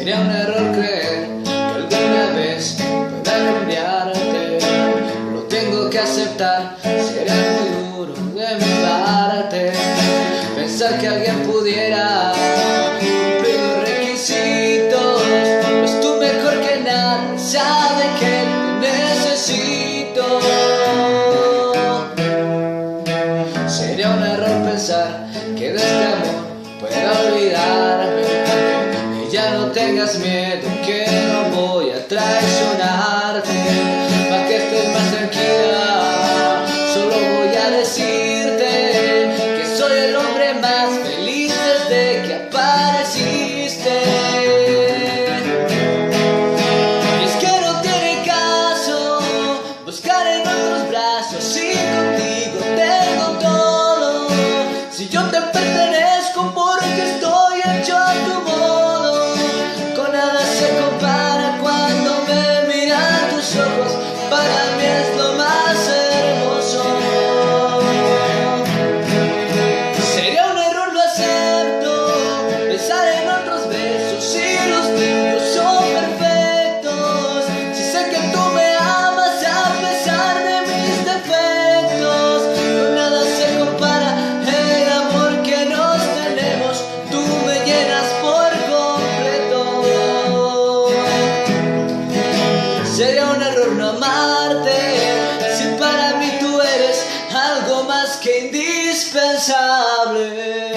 Sería un error creer que alguna vez pueda cambiarte. Lo tengo que aceptar, será muy duro de mi parte pensar que alguien pudiera cumplir los requisitos. Pues tú mejor que nadie sabe que te necesito. Sería un error pensar que de este amor pueda olvidarme. Y ya no tengas miedo que no voy a traicionarte. Para que estés más tranquila, solo voy a decirte que soy el hombre más feliz desde que apareciste. Y es que no tiene caso buscar en otros brazos, si contigo tengo todo. Si yo te pertenezco porque estoy hecho a tu modo. Con nada se compara cuando me miran tus ojos. Para mí es lo más hermoso. Sería un error, lo acepto, pensar en otros besos si los tuyos son perfectos. Si sé que tú me amas a pesar de mis defectos. Con nada se compara el amor que nos tenemos. Tú me llenas por completo. Sería un error no amarte, si para mí tú eres algo más que indispensable.